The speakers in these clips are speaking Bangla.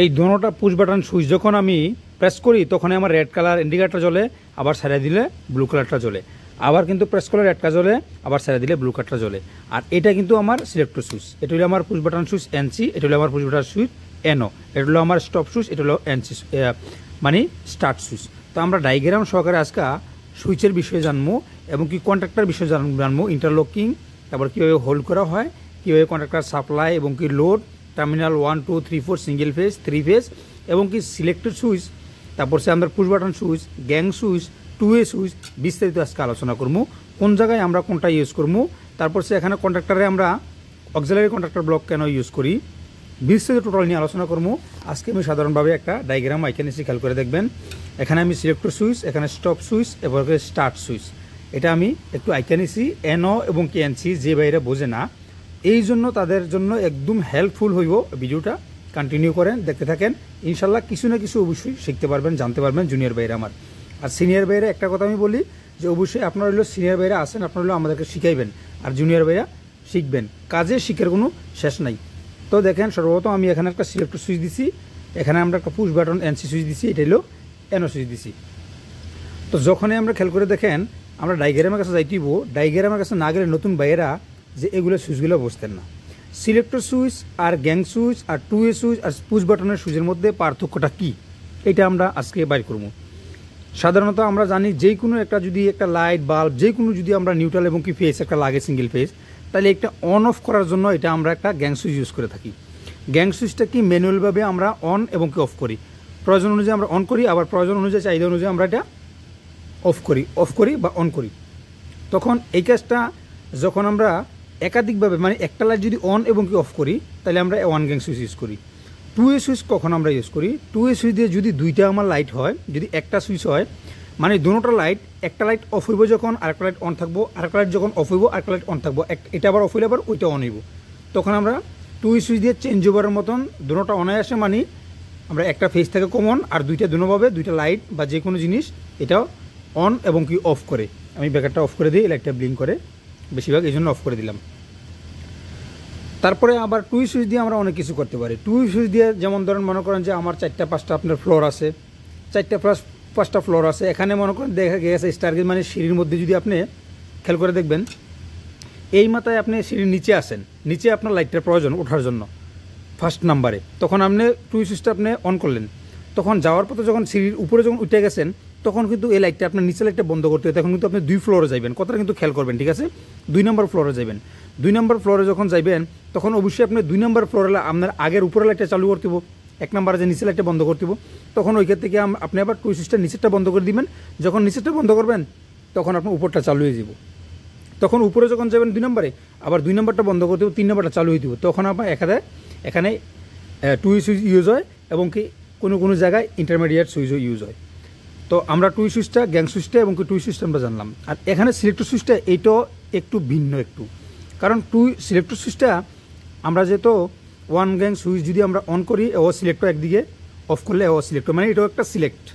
এই দোনোটা পুশ বাটন সুইচ যখন আমি প্রেস করি তখন আমার রেড কালার ইন্ডিকেটর জ্বলে, আবার ছেড়ে দিলে ব্লু কালারটা জ্বলে। আবার কিন্তু প্রেস করলে রেডটা জ্বলে, আবার ছেড়ে দিলে ব্লু কালারটা জ্বলে। আর এটা কিন্তু আমার সিলেক্টর সুইচ। এটা হলো আমার পুশ বাটন সুইচ এনসি, এটা হলো আমার পুশ বাটন সুইচ এনও, এটা হলো আমার স্টপ সুইচ, এটা হলো এনসি মানে স্টার্ট সুইচ। তো আমরা ডায়াগ্রাম সহকারে আজকে সুইচের বিষয়ে জানবো এবং কি কন্ট্রাক্টর বিষয়ে জানবো, ইন্টারলকিং, তারপর কীভাবে হোল্ড করা হয়, কীভাবে কন্ট্রাক্টর সাপ্লাই এবং কি load, terminal 1 2 3 4 single phase, 3 phase এবং কি সিলেক্টেড সুইচ, তারপর সে আমরা push button switch, gang switch, 2A switch বিস্তারিত আজকে আলোচনা করবো। কোন জায়গায় আমরা কোনটা ইউজ করবো, তারপর সে এখানে কন্ট্রাক্টরে আমরা অক্সিলারি কন্ট্রাক্টর ব্লক কেন ইউজ করি, বিস্তারিত টোটাল নিয়ে আলোচনা করবো। আজকে আমি সাধারণভাবে একটা ডায়াগ্রাম এখানে খেয়াল করে দেখবেন। এখানে আমি সিলেক্টর সুইচ, এখানে স্টপ সুইচ, এবার স্টার্ট সুইচ, এটা আমি একটু আইকানিসি এনও এবং কি এনসি যে বাইরে বোঝে না, এই জন্য তাদের জন্য একদম হেল্পফুল হইব। ভিডিওটা কন্টিনিউ করেন, দেখতে থাকেন, ইনশাল্লাহ কিছু না কিছু অবশ্যই শিখতে পারবেন, জানতে পারবেন জুনিয়র বাইরে আমার। আর সিনিয়র বাইরে একটা কথা আমি বলি যে অবশ্যই আপনারা হলো সিনিয়র বাইরে আসেন, আপনারা হলো আমাদেরকে শিখাইবেন, আর জুনিয়র বাইরা শিখবেন, কাজে শিখের কোনো শেষ নাই। তো দেখেন সর্বপ্রথম আমি এখানে একটা সিলেক্টর সুইচ দিছি, এখানে আমরা একটা পুশ বাটন এনসি সুইচ দিছি, এটা হলো এনও সুইচ দিছি। তো যখনই আমরা খেয়াল করে দেখেন আমরা ডায়াগ্রামের কাছে যাইতেইব, ডায়াগ্রামের কাছে না গেলে নতুন বাইরা যে এগুলো সুইচগুলো বসতেন না। সিলেক্টর সুইচ আর গ্যাং সুইচ আর 2A সুইচ আর পুশ বাটনের সুইচের মধ্যে পার্থক্যটা কি, এটা আমরা আজকে বাইর করবো। সাধারণত আমরা জানি যে কোনো একটা যদি একটা লাইট বাল্ব যে কোনো যদি আমরা নিউট্রাল এবং কি ফেজ একটা লাগে সিঙ্গেল ফেজ, তাহলে একটা অন অফ করার জন্য এটা আমরা একটা গ্যাং সুইচ ইউজ করে থাকি। গ্যাং সুইচটা কি ম্যানুয়ালভাবে আমরা অন এবং কি অফ করি, প্রয়োজন অনুযায়ী আমরা অন করি, আবার প্রয়োজন অনুযায়ী চাহিদা অনুযায়ী আমরা এটা অফ করি বা অন করি। তখন এই কাজটা যখন আমরা একাধিকভাবে মানে একটা লাইট যদি অন এবং কি অফ করি তাহলে আমরা ওয়ান গ্যাং সুইচ ইউজ করি। 2A সুইচ কখন আমরা ইউজ করি, 2A সুইচ দিয়ে যদি দুইটা আমার লাইট হয়, যদি একটা সুইচ হয় মানে দুটোটা লাইট, একটা লাইট অফ হইব যখন আরেকটা লাইট অন থাকবো, আরেকটা লাইট যখন অফ হইব আরেকটা লাইট অন থাকবো, এটা আবার অফ হইলে আবার ওইটা অন হইব, তখন আমরা 2A সুইচ দিয়ে চেঞ্জ ওভারের মতন দুটোটা অনে আসে, মানে আমরা একটা ফেজ থেকে কমন আর দুইটা দুনোভাবে দুইটা লাইট বা যে কোনো জিনিস এটা অন এবং কি অফ করে। আমি ব্যাকেটটা অফ করে দিই, লাইটটা ব্লিঙ্ক করে বেশিরভাগ, এই জন্য অফ করে দিলাম। তারপরে আবার 2A সুইচ দিয়ে আমরা অনেক কিছু করতে পারি। 2A সুইচ দিয়ে যেমন ধরেন মনে করেন যে আমার 4-5টা আপনার ফ্লোর আছে, 4-5টা ফ্লোর আছে, এখানে মনে করেন দেখা গেছে স্টারগেজ মানে সিঁড়ির মধ্যে যদি আপনি খেয়াল করে দেখবেন এই মাথায় আপনি সিঁড়ির নিচে আসেন, নিচে আপনার লাইটটার প্রয়োজন ওঠার জন্য ফার্স্ট নাম্বারে, তখন আপনি 2A সুইচটা আপনি অন করলেন, তখন যাওয়ার পথে যখন সিঁড়ির উপরে যখন উঠে গেছেন তখন কিন্তু এই লাইটটা আপনার নিচে লাইটটা বন্ধ করতে হয়, তখন কিন্তু আপনি 2 ফ্লোরে যাবেন, কথাটা কিন্তু খেয়াল করবেন, ঠিক আছে? 2 নম্বর ফ্লোরে যাবেন, 2 নম্বর ফ্লোরে যখন যাইবেন তখন অবশ্যই আপনি 2 নম্বর ফ্লোরে আপনার আগের উপরে লাইটটা চালু করতে হবে, 1 নম্বরে যে নিচে লাইটটা বন্ধ করতে হবে, তখন ওইখান থেকে আপনি আবার 2A সুইচটা নিচেরটা বন্ধ করে দিবেন, যখন নিচেরটা বন্ধ করবেন তখন আপনার উপরটা চালু হয়ে যাব, তখন উপরে যখন যাবেন 2 নম্বরে আবার 2 নম্বরটা বন্ধ করতে হবে, 3 নম্বরটা চালু হয়ে দিব, তখন আপনার এখানে 2A সুইচ ইউজ হয় এবং কি কোনো জায়গায় ইন্টারমিডিয়েট সুইচও ইউজ হয়। তো আমরা 2A সুইচটা গ্যাং সুইচটা এবং 2A সুইচটা আমরা জানলাম। আর এখানে সিলেক্টর সুইচটা এইটাও একটু ভিন্ন একটু, কারণ সিলেক্টর সুইচটা আমরা যেহেতু ওয়ান গ্যাং সুইচ যদি আমরা অন করি ও সিলেক্টর একদিকে, অফ করলে ও সিলেক্টর, মানে এটাও একটা সিলেক্ট,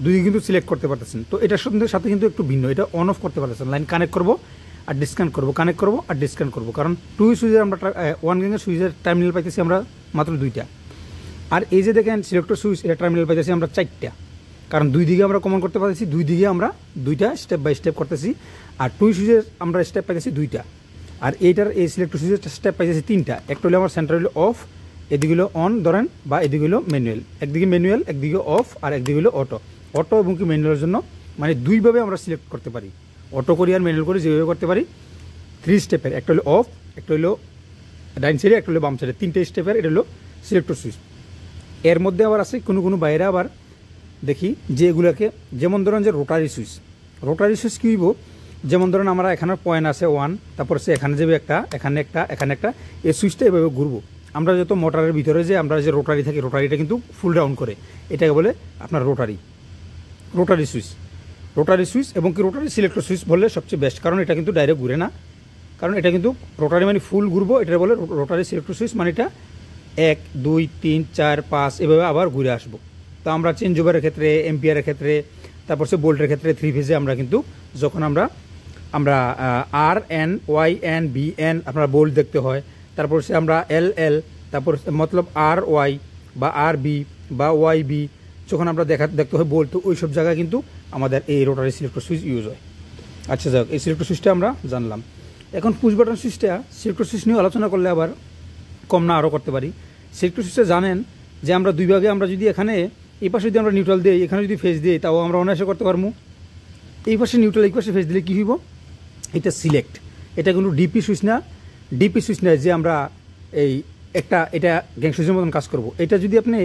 দুদিকে কিন্তু সিলেক্ট করতে পারতেছেন। তো এটার সাথে কিন্তু একটু ভিন্ন, এটা অন অফ করতে পারতেছেন, লাইন কানেক্ট করবো আর ডিসকানেক্ট করবো, কানেক্ট করবো আর ডিসকানেক্ট করবো, কারণ 2A সুইচের আমরা ওয়ান গ্যাংয়ের সুইচের টার্মিনাল পাইতেছি আমরা মাত্র 2টা, আর এই যে দেখেন সিলেক্টর সুইচ এটা টার্মিনাল পাইতেছি আমরা 4টা, কারণ 2 দিকে আমরা কমন করতে পারতেছি, 2 দিকে আমরা 2টা স্টেপ বাই স্টেপ করতেছি, আর 2A সুইচের আমরা স্টেপ পাইতেছি 2টা, আর এইটার এই সিলেক্টর সুইচের স্টেপ পাইতেছি 3টা, একটা হলো আমার সেন্টার হলো অফ, এদিকে হলো অন ধরেন, বা এদিকে হলো ম্যানুয়াল, একদিকে ম্যানুয়াল একদিকে অফ আর একদিকে হলো অটো এবং কি ম্যানুয়ালের জন্য মানে দুইভাবে আমরা সিলেক্ট করতে পারি, অটো করি আর ম্যানুয়াল করি যেভাবে করতে পারি, 3 স্টেপের, একটা হলো অফ, একটা হলো ডাইন সাইডে, একটা হলো বাম সাইডে, 3টে স্টেপের এটা হলো সিলেক্টর সুইচ। এর মধ্যে আবার আছে কোনো বাইরে আবার দেখি যে এগুলোকে, যেমন ধরেন যে রোটারি সুইচ কী হইব, যেমন ধরেন আমরা এখানে পয়েন্ট আছে 1, তারপর সে এখানে যাবে একটা, এখানে একটা, এই সুইচটা এভাবে ঘুরবো, আমরা যত মোটরের ভিতরে যে আমরা যে রোটারি থাকি, রোটারিটা কিন্তু ফুল ডাউন করে, এটাকে বলে আপনার রোটারি সুইচ এবং কি রোটারি সিলেক্টর সুইচ বললে সবচেয়ে বেস্ট, কারণ এটা কিন্তু ডাইরেক্ট ঘুরে না, কারণ এটা কিন্তু রোটারি মানে ফুল ঘুরবো, এটা বলে রোটারি সিলেক্টর সুইচ, মানে এটা 1 2 3 4 5 এভাবে আবার ঘুরে আসবো। তো আমরা চেঞ্জ ওভারের ক্ষেত্রে, এম্পিয়ারের ক্ষেত্রে, তারপর সে বোল্টের ক্ষেত্রে 3 ফেজে আমরা কিন্তু যখন আমরা RN YN BN আপনার বোল্ট দেখতে হয়, তারপর সে আমরা LL, তারপর মতলব RY বা RB বা YB যখন আমরা দেখতে হয় বলতো ওই সব জায়গায় কিন্তু আমাদের এই রোটারি সিলেক্টর সুইচ ইউজ হয়। আচ্ছা যাক, এই সিলেক্টর সুইচটা আমরা জানলাম। এখন পুশ বাটন সুইচটা সিলেক্টর সুইচ নিয়ে আলোচনা করলে আবার কম না আরও করতে পারি। সিলেক্টর সুইচটা জানেন যে আমরা দুই ভাগে, আমরা যদি এখানে এই পাশে যদি আমরা নিউট্রাল দিই, এখানে যদি ফেজ দিই, তাও আমরা অনায়াসে করতে পারবো। এই পাশে নিউট্রাল, এই পাশে ফেজ দিলে কী হইব, এটা সিলেক্ট। এটা কিন্তু ডিপি সুইচ না, যে আমরা এই একটা এটা গ্যাং সুইচের মতন কাজ করব। এটা যদি আপনি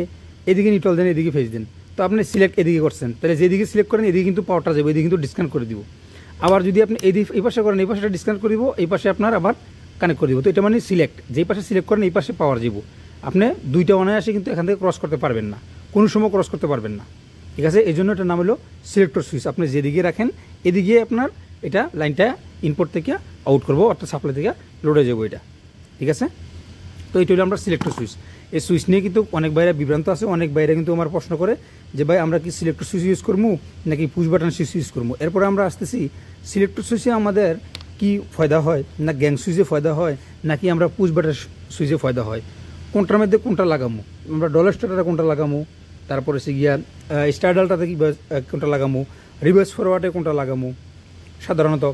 এদিকে নিউট্রাল দেন, এদিকে ফেজ দেন, তো আপনি সিলেক্ট এদিকে করছেন, তাহলে যেদিকে সিলেক্ট করেন এদিকে কিন্তু পাওয়ারটা যাবে, এদিকে কিন্তু ডিসকানেক্ট করে দিব। আবার যদি আপনি এই পাশে করেন, এই পাশেটা ডিসকানেক্ট করে দিব, এই পাশে আপনার আবার কানেক্ট করে দিব। তো এটা মানে সিলেক্ট, যেই পাশে সিলেক্ট করেন এই পাশে পাওয়ার যাব। আপনি দুইটা অনায়াসে কিন্তু এখান থেকে ক্রস করতে পারবেন না, কোনো সময় ক্রস করতে পারবেন না, ঠিক আছে। এই জন্য এটার নাম হলো সিলেক্টর সুইচ। আপনি যেদিকে রাখেন এদিকে আপনার এটা লাইনটা ইনপুট থেকে আউট করবো, অর্থাৎ সাপ্লাই থেকে লোডে যাবো এটা, ঠিক আছে। তো এইটা হলো আমরা সিলেক্টর সুইচ। এই সুইচ নিয়ে কিন্তু অনেক বাইরে বিভ্রান্ত আছে, অনেক বাইরে কিন্তু আমার প্রশ্ন করে যে ভাই আমরা কি সিলেক্টর সুইচ ইউজ করবো নাকি পুশ বাটন সুইচ ইউজ করবো। এরপরে আমরা আসতেছি সিলেক্টর সুইচে আমাদের কি ফায়দা হয়, না গ্যাং সুইচে ফায়দা হয়, নাকি আমরা পুশ বাটন সুইচে ফায়দা হয়, কোনটার মধ্যে কোনটা লাগামো, আমরা ডলার স্টার্টারে কোনটা লাগামো, তারপরে সে গিয়া স্টারডালটাতে কি কোনটা লাগামো, রিভার্স ফরওয়ার্ডে কোনটা লাগামো সাধারণত,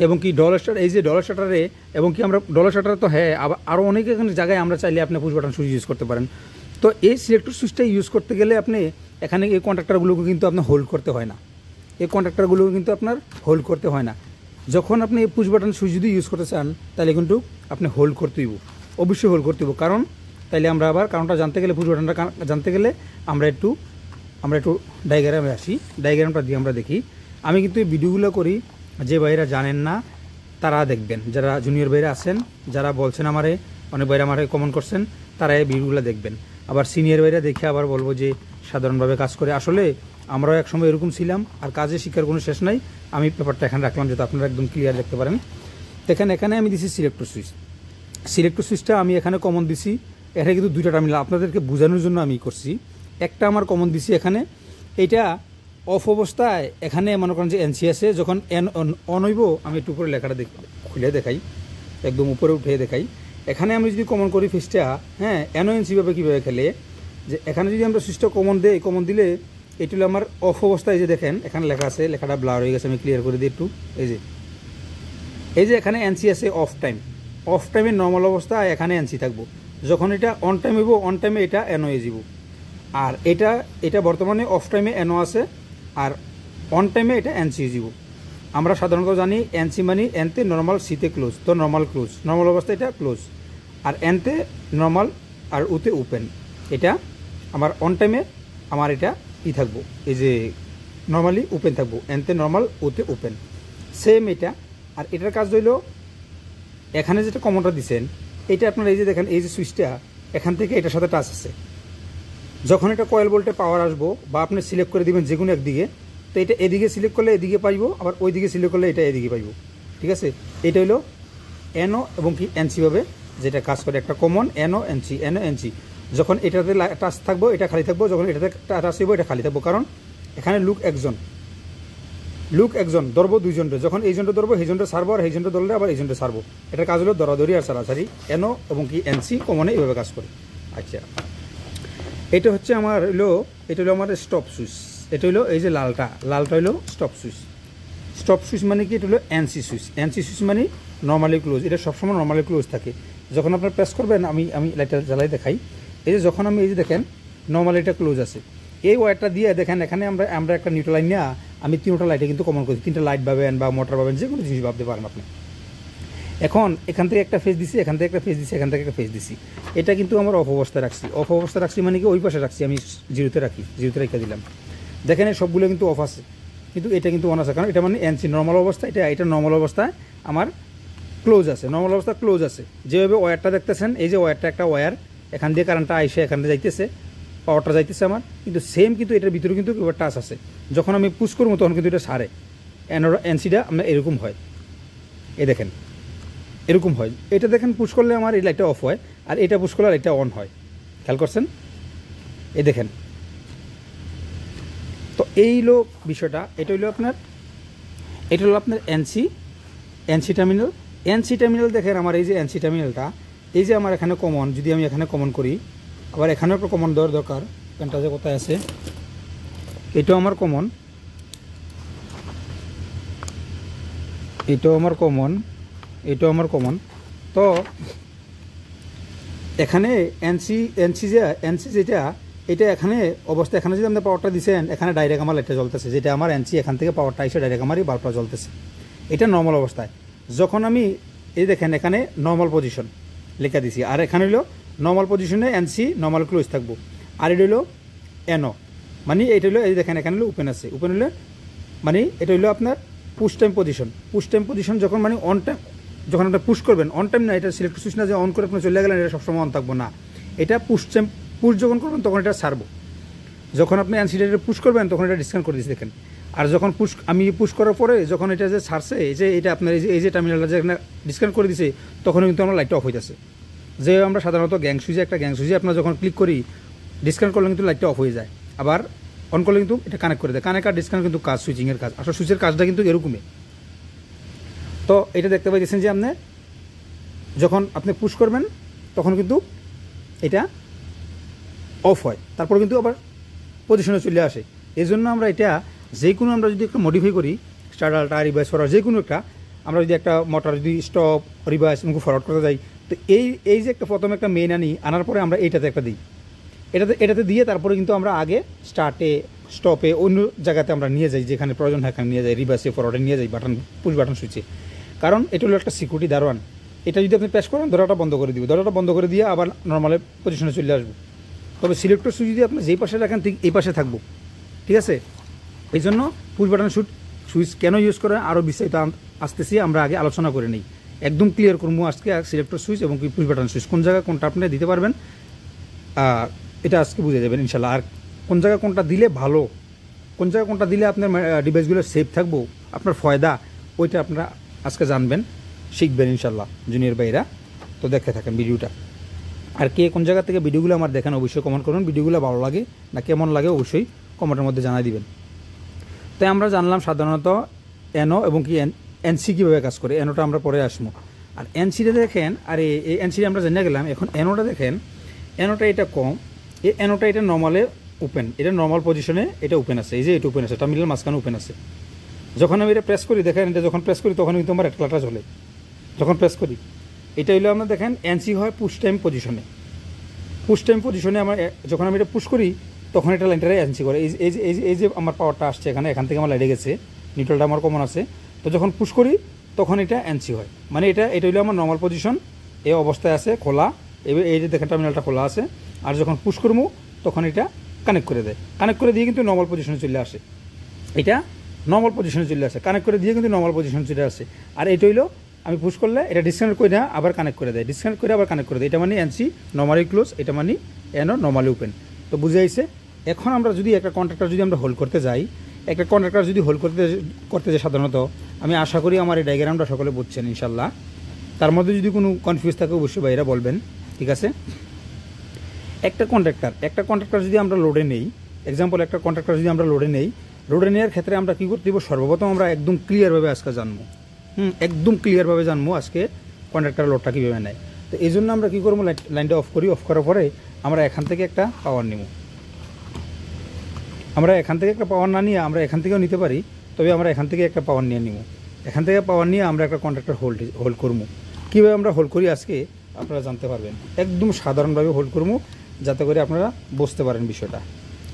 এবং কি ডলার স্টার, এই যে ডলার স্টার্টারে, এবং কি আমরা ডলার স্টার্টারে তো হ্যাঁ আবার আরও অনেক জায়গায় আমরা চাইলে আপনি পুশ বাটন সুইচ ইউজ করতে পারেন। তো এই সিলেক্টর সুইচটা ইউজ করতে গেলে আপনি এখানে এই কন্ট্রাক্টরগুলোকে কিন্তু আপনার হোল্ড করতে হয় না, এই কন্ট্রাক্টরগুলোকে কিন্তু আপনার হোল্ড করতে হয় না। যখন আপনি এই পুশ বাটন সুইচ যদি ইউজ করতে চান তাহলে কিন্তু আপনি হোল্ড করতেইব, অবশ্যই হোল্ড করতেইব। কারণ তাইলে আমরা আবার কারণটা জানতে গেলে, পুশ বাটনটা জানতে গেলে আমরা একটু ডায়াগ্রামে আসি, ডায়াগ্রামটা দিয়ে আমরা দেখি। আমি কিন্তু এই ভিডিওগুলো করি, যে ভাইরা জানেন না তারা দেখবেন, যারা জুনিয়র ভাইরা আছেন, যারা বলছেন আমারে, অনেক ভাইরা আমারে কমেন্ট করছেন, তারা এই ভিডিওগুলো দেখবেন। আবার সিনিয়র ভাইরা দেখে আবার বলবো যে সাধারণভাবে কাজ করে। আসলে আমরাও একসময় এরকম ছিলাম, আর কাজে শিক্ষার কোনো শেষ নাই। আমি পেপারটা এখানে রাখলাম যাতে আপনারা একদম ক্লিয়ার দেখতে পারেন। এখানে আমি দিছি সিলেক্টর সুইচ। সিলেক্টর সুইচটা আমি এখানে কমন দিছি, এটা কিন্তু দুইটা টার্মিনাল আপনাদেরকে বোঝানোর জন্য আমি করছি। একটা আমার কমন দিছি এখানে, এইটা অফ অবস্থায় এখানে মনে করেন যে এনসি আছে, যখন অন হইব, আমি একটু উপরে লেখাটা খুলে দেখাই, একদম উপরে উঠে দেখাই। এখানে আমি যদি কমন করি ফিসটা, হ্যাঁ এনও এনসিভাবে কীভাবে খেলে, যে এখানে যদি আমরা সুইচটা কমন দিলে এটি হলো আমার অফ অবস্থায়, যে দেখেন এখানে লেখা আছে, লেখাটা ব্লার হয়ে গেছে, আমি ক্লিয়ার করে দিই একটু। এই যে এখানে এনসি আছে অফ টাইমের নর্মাল অবস্থায় এখানে এনসি থাকবো। যখন এটা অন টাইম হইব, অন টাইমে এটা এনও হয়ে যাব। আর এটা বর্তমানে অফ টাইমে এনও আছে, আর অন টাইমে এটা এনসি যাব। আমরা সাধারণত জানি এনসি মানে এনতে নর্মাল, সিতে ক্লোজ, তো নর্মাল ক্লোজ, নর্মাল অবস্থায় এটা ক্লোজ, আর এনতে নর্মাল আর উতে ওপেন। এটা আমার অন টাইমে আমার এটা থাকবো, এই যে নর্মালি ওপেন থাকবো, এনতে নর্মাল ওতে ওপেন, সেম এটা। আর এটার কাজ হইল এখানে যেটা কমনটা দিচ্ছেন, এটা আপনার এই যে দেখেন, এই যে সুইচটা এখান থেকে এটার সাথে টাচ আছে। যখন এটা কয়েল ভোল্টে পাওয়ার আসবো, বা আপনি সিলেক্ট করে দিবেন যে কোনো একদিকে, তো এটা এদিকে সিলেক্ট করলে এদিকে পাইব, আবার ওই দিকে সিলেক্ট করলে এটা এদিকে পাইব, ঠিক আছে। এটা হলো এনও এবং কি এনসিভাবে যেটা কাজ করে, একটা কমন এনও এনসি। যখন এটাতে টাচ থাকবো এটা খালি থাকবো, যখন এটাতে টাচ হইব এটা খালি থাকবো। কারণ এখানে লুক একজন ধরবো দুইজনটা, যখন এই জনটা ধরবো সেই জনটা সারবো, আর এই জনটা ধরলে আবার এই জনটা সারবো। এটার কাজ হলো দরাদরি আর সারাসারি। এনও এবং কি এনসি কমনে এইভাবে কাজ করে। আচ্ছা, এটা হচ্ছে আমার এটা হলো আমার স্টপ সুইচ। এটা হলো এই যে লালটা হলো স্টপ সুইচ মানে কি, এটা হলো এনসি সুইচ মানে নর্মালি ক্লোজ। এটা সবসময় নর্মালি ক্লোজ থাকে। যখন আপনার প্রেস করবেন, আমি লাইটটা জ্বালাই দেখাই। এই যে যখন আমি এই যে দেখেন নর্মালি এটা ক্লোজ আছে, এই ওয়্যারটা দিয়ে দেখেন এখানে আমরা একটা নিউট্রাল লাইন নিয়ে আমি 3টা লাইটে কিন্তু কমন করি। 3টা লাইট পাবেন বা মোটর পাবেন, যে কোনো জিনিস ভাবতে পারেন আপনি। এখন এখান থেকে একটা ফেজ দিছি, এখান থেকে একটা ফেজ দিছি, এখান থেকে একটা ফেজ দিছি। এটা কিন্তু আমার অফ অবস্থায় রাখছি মানে কি ওই পাশে রাখছি, আমি জিরোতে রেখে দিলাম। দেখেন এই সবগুলো কিন্তু অফ আছে, কিন্তু এটা কিন্তু অন আছে, কারণ এটা মানে এনসি নর্মাল অবস্থা। এটা নর্মাল অবস্থায় আমার ক্লোজ আছে, নর্মাল অবস্থা ক্লোজ আছে। যেভাবে ওয়্যারটা দেখতেছেন, এই যে ওয়্যারটা একটা ওয়্যার, এখান দিয়ে কারেন্টটা আইসে এখান দিয়ে যাইতেছে, পাওয়ারটা যাইতেছে আমার, কিন্তু সেম কিন্তু এটার ভিতরে কিন্তু টাচ আছে। যখন আমি পুশ করবো তখন কিন্তু এটা সারে, এনসিটা আপনার এরকম হয়, এই দেখেন এরকম হয়। এটা দেখেন পুশ করলে আমার এই লাইটটা অফ হয়, আর এটা পুশ করলে লাইটটা অন হয়। খেয়াল করছেন, এই দেখেন। তো এই হলো বিষয়টা। এটা হলো আপনার এনসি টার্মিনাল। দেখেন আমার এই যে এনসি টার্মিনালটা, এই যে আমার এখানে কমন, যদি আমি এখানে কমন করি, আবার এখানেও একটা কমন দেওয়ার দরকার। ফ্যানটা যে কোথায় আছে, এটাও আমার কমন, এটাও আমার কমন, এটাও আমার কমন। তো এখানে এনসি যেটা, এটা এখানে অবস্থা, এখানে যদি আপনি পাওয়ারটা দিচ্ছেন, এখানে ডাইরেক্ট আমার লাইটটা জ্বলতেছে, যেটা আমার এনসি এখান থেকে পাওয়ারটা এসে ডাইরেক্ট আমারই বাল্বটা জ্বলতেছে। এটা নর্মাল অবস্থায়। যখন আমি এই দেখেন এখানে নর্মাল পজিশন লেখা দিছি, আর এখানে হলো নর্মাল পজিশনে এনসি নর্মাল ক্লোজ থাকবো, আর এটা হলো এনও, মানে এটা হলো এই দেখেন এখানে হলো ওপেন আছে, ওপেন হলে মানে এটা হলো আপনার push time position. Push time position যখন মানে অন টাইম, যখন আপনি পুশ করবেন, অন টাইম না, এটা সিলেক্ট সুইচ না যে অন করে আপনি চলে গেলেন, এটা সবসময় অন থাকবো না। এটা পুশ যখন করবেন তখন এটা ছাড়বো। যখন আপনি অ্যানসিডারে পুশ করবেন তখন এটা ডিসকানেক্ট করে দিচ্ছি দেখেন। আর যখন আমি পুশ করার পরে যখন এটা যে ছাড়ছে, এই যে এটা আপনার এই যে টার্মিনালটা যে ডিসকানেক্ট করে দিছে, তখন কিন্তু আমার লাইটটা অফ হয়ে যাচ্ছে। যে আমরা সাধারণত গ্যাং সুইচে আপনার যখন ক্লিক করি, ডিসকানেক্ট করলে কিন্তু লাইটটা অফ হয়ে যায়, আবার অন করলে কিন্তু এটা কানেক্ট করে দেয়। কানেক্ট আর ডিসকানেক্ট কিন্তু কাজ, সুইচিংয়ের কাজ। আসলে সুইচের কাজটা কিন্তু এরকমই। তো এটা দেখতে পাইতেছেন যে আপনি যখন আপনি পুশ করবেন তখন কিন্তু এটা অফ হয়, তারপর কিন্তু আবার পজিশনে চলে আসে। এই জন্য আমরা এটা যে কোনো, আমরা যদি একটা মডিফাই করি, স্টার্টারটা রিভাইস করার যে কোনো একটা, আমরা যদি একটা মোটর যদি স্টপ রিভাইস এবং ফরওয়ার্ড করতে যাই, তো এই যে একটা প্রথমে একটা মেইন আনার পরে আমরা এইটাতে একটা দিই, এটাতে দিয়ে তারপরে কিন্তু আমরা আগে স্টার্টে স্টপে অন্য জায়গাতে আমরা নিয়ে যাই, যেখানে প্রয়োজন হয় এখানে নিয়ে যাই, রিভার্সে ফরওয়ার্ডে নিয়ে যাই পুশ বাটন সুইচে। কারণ এটা হলো একটা সিকিউরিটি দারোয়ান। এটা যদি আপনি প্রেস করেন, দরজাটা বন্ধ করে দিব, দরজাটা বন্ধ করে দিয়ে আবার নর্মাল পজিশনে চলে আসবো। তবে সিলেক্টর সুইচ যদি আপনি যেই পাশে রাখেন ঠিক এই পাশে থাকবো, ঠিক আছে? এই জন্য পুশ বাটন সুইচ কেন ইউজ করে আরও বিস্তারিত আসতেছি, আমরা আগে আলোচনা করে নিই। একদম ক্লিয়ার করবো আজকে সিলেক্টর সুইচ এবং পুশ বাটন সুইচ কোন জায়গায় কোনটা আপনি দিতে পারবেন, এটা আজকে বুঝে যাবেন ইনশাল্লাহ। আর কোন জায়গায় কোনটা দিলে ভালো, কোন জায়গায় কোনটা দিলে আপনার ডিভাইসগুলো সেফ থাকবো, আপনার ফয়দা, ওইটা আপনারা আজকে জানবেন, শিখবেন ইনশাল্লাহ জুনিয়র ভাইরা। তো দেখতে থাকেন ভিডিওটা। আর কে কোন জায়গা থেকে ভিডিওগুলো আমার দেখেন অবশ্যই কমেন্ট করুন। ভিডিওগুলো ভালো লাগে না কেমন লাগে অবশ্যই কমেন্টের মধ্যে জানাই দিবেন। তাই আমরা জানলাম সাধারণত এনও এবং কি এনসি কীভাবে কাজ করে, এনওটা আমরা পরে আসবো। আর এনসিটা দেখেন, আর এই এনসিটা আমরা জেনে গেলাম। এখন এনওটা দেখেন, এনওটা এটা কম, এই এনওটা এটা নর্মালে ওপেন, এটা নর্মাল পজিশনে এটা ওপেন আছে, এই যে এটা ওপেন আছে, টার্মিনাল মাঝখানে ওপেন আছে। যখন আমি এটা প্রেস করি দেখেন, এটা যখন প্রেস করি তখন কিন্তু আমার রেড কালারটা চলে। যখন প্রেস করি এটা হইলো আমরা দেখেন এনসি হয় পুশ টাইম পজিশনে। পুশ টাইম পজিশনে আমার যখন আমি এটা পুশ করি তখন এটা লাইনটারে এনসি করে। এই যে আমার পাওয়ারটা আসছে এখান থেকে আমার লাইটে গেছে, নিউট্রালটা আমার কমন আছে। তো যখন পুশ করি তখন এটা এনসি হয়, মানে এটা হইলো আমার নর্মাল পজিশন, এই অবস্থায় আছে খোলা। এবার এই যে দেখেন টার্মিনালটা খোলা আছে, আর যখন পুশ করবো তখন এটা কানেক্ট করে দেয়। কানেক্ট করে দিয়ে কিন্তু নর্মাল পজিশনে চলে আসে, এটা নর্মাল পজিশনে চলে আসে, কানেক্ট করে দিয়ে কিন্তু নর্মাল পজিশনে চলে আসে। আর এটা হইলো আমি পুশ করলে এটা ডিসকানেক্ট করে না আবার কানেক্ট করে দেয়, ডিসকানেক্ট করে আবার কানেক্ট করে দেয়। এটা মানে এনসি নর্মালি ক্লোজ, এটা মানে এনও নর্মালি ওপেন। তো বুঝে আইছে। এখন আমরা যদি একটা কন্ট্রাক্টর যদি আমরা হোল্ড করতে যাই, একটা কন্ট্রাক্টর যদি হোল্ড করতে যাই সাধারণত, আমি আশা করি আমার এই ডায়াগ্রামটা সকলে বুঝছেন ইনশাল্লাহ। তার মধ্যে যদি কোনো কনফিউজ থাকে অবশ্যই ভাইরা বলবেন, ঠিক আছে? একটা কন্ট্রাক্টর যদি আমরা লোডে নেই, এক্সাম্পল একটা কন্ট্রাক্টর যদি আমরা লোডে নেই, লোডে নেওয়ার ক্ষেত্রে আমরা কী করতে দিব, সর্বপ্রথম আমরা একদম ক্লিয়ারভাবে আজকে জানবো, একদম ক্লিয়ারভাবে জানবো আজকে কন্ট্রাক্টর লোডটা কীভাবে নেয়। তো এই জন্য আমরা কী করবো, লাইনটা অফ করি, অফ করার পরে আমরা এখান থেকে একটা পাওয়ার নিব। আমরা এখান থেকে একটা পাওয়ার না নিয়ে আমরা এখান থেকেও নিতে পারি, তবে আমরা এখান থেকে একটা পাওয়ার নিয়ে নিব। এখান থেকে পাওয়ার নিয়ে আমরা একটা কন্ট্রাক্টর হোল্ড করবো। কীভাবে আমরা হোল্ড করি আজকে আপনারা জানতে পারবেন। একদম সাধারণভাবে হোল্ড করবো, যাতে করে আপনারা বুঝতে পারেন বিষয়টা।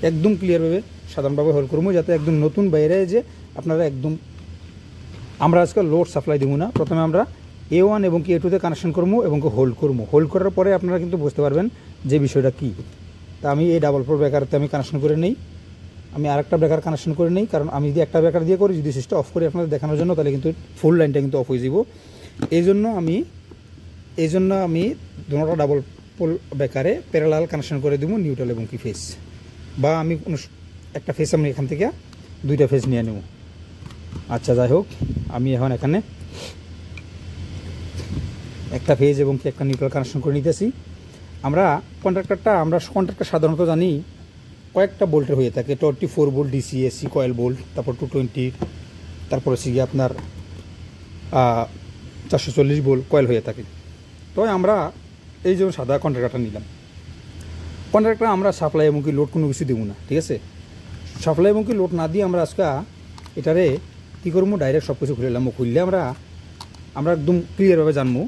একদম ক্লিয়ারভাবে সাধারণভাবে হোল্ড করবো, যাতে একদম নতুন বাইরে যে আপনারা একদম, আমরা আজকে লোড সাপ্লাই দেবো না। প্রথমে আমরা A1 এবং কি A2তে কানেকশন করবো এবং হোল্ড করবো। হোল্ড করার পরে আপনারা কিন্তু বুঝতে পারবেন যে বিষয়টা কী। তা আমি এই ডাবল ফোর ব্রেকারতে আমি কানেকশন করে নেই, আমি আরেকটা ব্রেকার কানেকশন করে নেই, কারণ আমি যদি একটা ব্রেকার দিয়ে করি, যদি সুইচটা অফ করি আপনাদের দেখানোর জন্য, তাহলে কিন্তু ফুল লাইনটা কিন্তু অফ হয়ে যাব। এই জন্য আমি দুটো ডাবল পোল ব্রেকারে প্যারালাল কানেকশন করে দেবো, নিউট্রাল এবং কি ফেস, বা আমি কোনো একটা ফেস আমি এখান থেকে দুইটা ফেস নিয়ে নেব। আচ্ছা, যাই হোক, আমি এখন এখানে একটা ফেজ এবং কি একটা নিউট্রাল কানেকশন করে নিতেছি। আমরা কন্ট্রাক্টর সাধারণত জানি কয়েকটা বোল্টের হয়ে থাকে, 24 volt DC AC coil volt, তারপর 220, তারপর হচ্ছে গিয়ে আপনার 440 ভোল্ট কয়েল হয়ে থাকে। তো আমরা এই যে সাদা কন্ট্রাক্টরটা নিলাম। কন্ট্রাক্টর আমরা সাপ্লাই এবং কি লোড কোনো কিছু দেবো না, ঠিক আছে। সাপ্লাই এবং কি লোড না দিয়ে আমরা আজকে এটারে কী করবো, ডাইরেক্ট সব কিছু খুলে এলাম। খুললে আমরা একদম ক্লিয়ারভাবে জানবো,